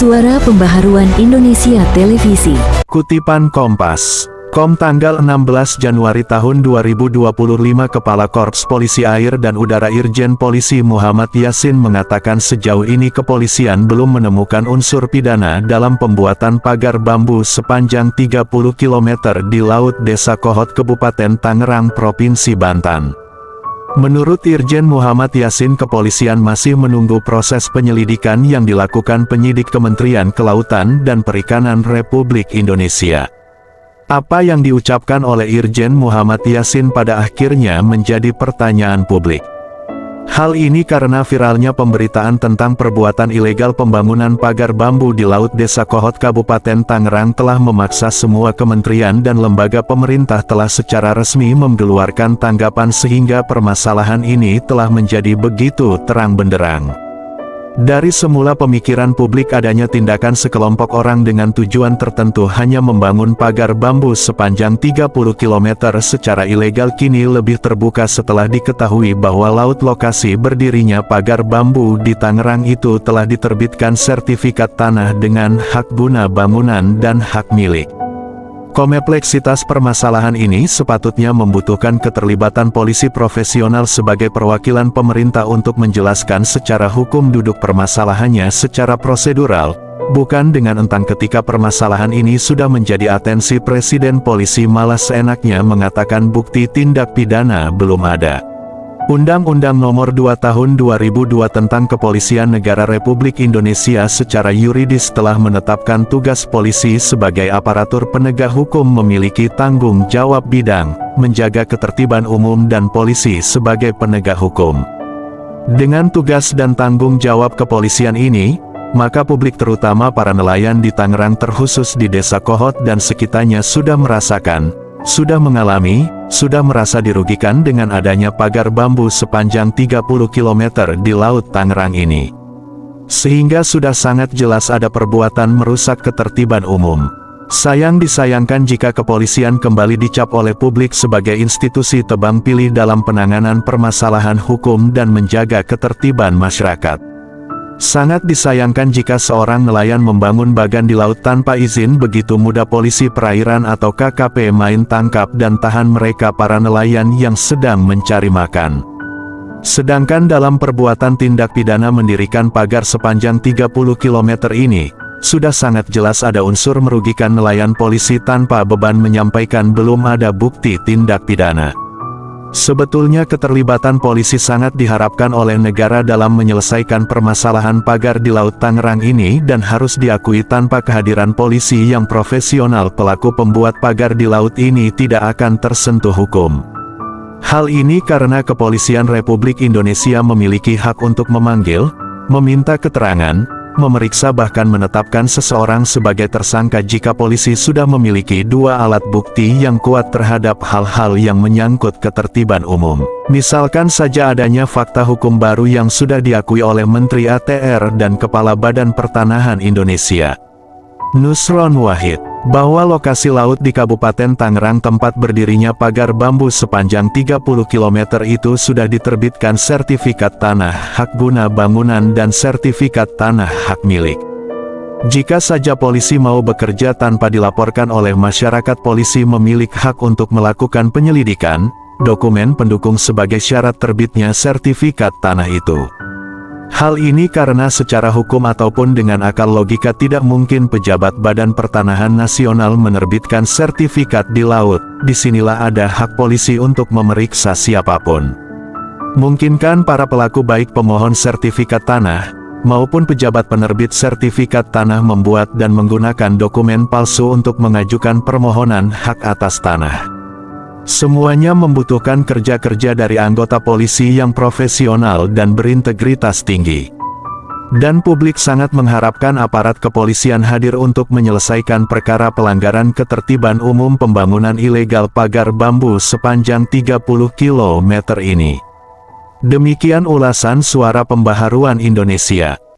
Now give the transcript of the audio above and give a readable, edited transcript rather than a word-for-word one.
Suara Pembaharuan Indonesia Televisi. Kutipan Kompas.com tanggal 16 Januari tahun 2025 Kepala Korps Polisi Air dan Udara Irjen Polisi Muhammad Yasin mengatakan sejauh ini kepolisian belum menemukan unsur pidana dalam pembuatan pagar bambu sepanjang 30 km di Laut Desa Kohot Kabupaten Tangerang Provinsi Banten. Menurut Irjen Muhammad Yasin, kepolisian masih menunggu proses penyelidikan yang dilakukan penyidik Kementerian Kelautan dan Perikanan Republik Indonesia. Apa yang diucapkan oleh Irjen Muhammad Yasin pada akhirnya menjadi pertanyaan publik. Hal ini karena viralnya pemberitaan tentang perbuatan ilegal pembangunan pagar bambu di Laut Desa Kohot Kabupaten Tangerang telah memaksa semua kementerian dan lembaga pemerintah telah secara resmi mengeluarkan tanggapan sehingga permasalahan ini telah menjadi begitu terang benderang. Dari semula pemikiran publik adanya tindakan sekelompok orang dengan tujuan tertentu hanya membangun pagar bambu sepanjang 30 km secara ilegal kini lebih terbuka setelah diketahui bahwa laut lokasi berdirinya pagar bambu di Tangerang itu telah diterbitkan sertifikat tanah dengan hak guna bangunan dan hak milik. Kompleksitas permasalahan ini sepatutnya membutuhkan keterlibatan polisi profesional sebagai perwakilan pemerintah untuk menjelaskan secara hukum duduk permasalahannya secara prosedural, bukan dengan entang ketika permasalahan ini sudah menjadi atensi presiden polisi malah seenaknya mengatakan bukti tindak pidana belum ada. Undang-Undang Nomor 2 Tahun 2002 tentang Kepolisian Negara Republik Indonesia secara yuridis telah menetapkan tugas polisi sebagai aparatur penegak hukum memiliki tanggung jawab bidang menjaga ketertiban umum dan polisi sebagai penegak hukum. Dengan tugas dan tanggung jawab kepolisian ini, maka publik terutama para nelayan di Tangerang terkhusus di Desa Kohot dan sekitarnya sudah merasakan, sudah mengalami, sudah merasa dirugikan dengan adanya pagar bambu sepanjang 30 km di Laut Tangerang ini. Sehingga sudah sangat jelas ada perbuatan merusak ketertiban umum. Disayangkan jika kepolisian kembali dicap oleh publik sebagai institusi tebang pilih dalam penanganan permasalahan hukum dan menjaga ketertiban masyarakat. Sangat disayangkan jika seorang nelayan membangun bagan di laut tanpa izin begitu mudah polisi perairan atau KKP main tangkap dan tahan mereka para nelayan yang sedang mencari makan. Sedangkan dalam perbuatan tindak pidana mendirikan pagar sepanjang 30 km ini, sudah sangat jelas ada unsur merugikan nelayan polisi tanpa beban menyampaikan belum ada bukti tindak pidana. Sebetulnya keterlibatan polisi sangat diharapkan oleh negara dalam menyelesaikan permasalahan pagar di Laut Tangerang ini dan harus diakui tanpa kehadiran polisi yang profesional pelaku pembuat pagar di laut ini tidak akan tersentuh hukum. Hal ini karena Kepolisian Republik Indonesia memiliki hak untuk memanggil, meminta keterangan, memeriksa bahkan menetapkan seseorang sebagai tersangka jika polisi sudah memiliki dua alat bukti yang kuat terhadap hal-hal yang menyangkut ketertiban umum. Misalkan saja adanya fakta hukum baru yang sudah diakui oleh Menteri ATR dan Kepala Badan Pertanahan Indonesia, Nusron Wahid, bahwa lokasi laut di Kabupaten Tangerang tempat berdirinya pagar bambu sepanjang 30 km itu sudah diterbitkan sertifikat tanah hak guna bangunan dan sertifikat tanah hak milik. Jika saja polisi mau bekerja tanpa dilaporkan oleh masyarakat, polisi memiliki hak untuk melakukan penyelidikan, dokumen pendukung sebagai syarat terbitnya sertifikat tanah itu. Hal ini karena secara hukum ataupun dengan akal logika tidak mungkin pejabat Badan Pertanahan Nasional menerbitkan sertifikat di laut. Disinilah ada hak polisi untuk memeriksa siapapun. Mungkinkan para pelaku baik pemohon sertifikat tanah, maupun pejabat penerbit sertifikat tanah membuat dan menggunakan dokumen palsu untuk mengajukan permohonan hak atas tanah. Semuanya membutuhkan kerja-kerja dari anggota polisi yang profesional dan berintegritas tinggi. Dan publik sangat mengharapkan aparat kepolisian hadir untuk menyelesaikan perkara pelanggaran ketertiban umum pembangunan ilegal pagar bambu sepanjang 30 km ini. Demikian ulasan Suara Pembaharuan Indonesia.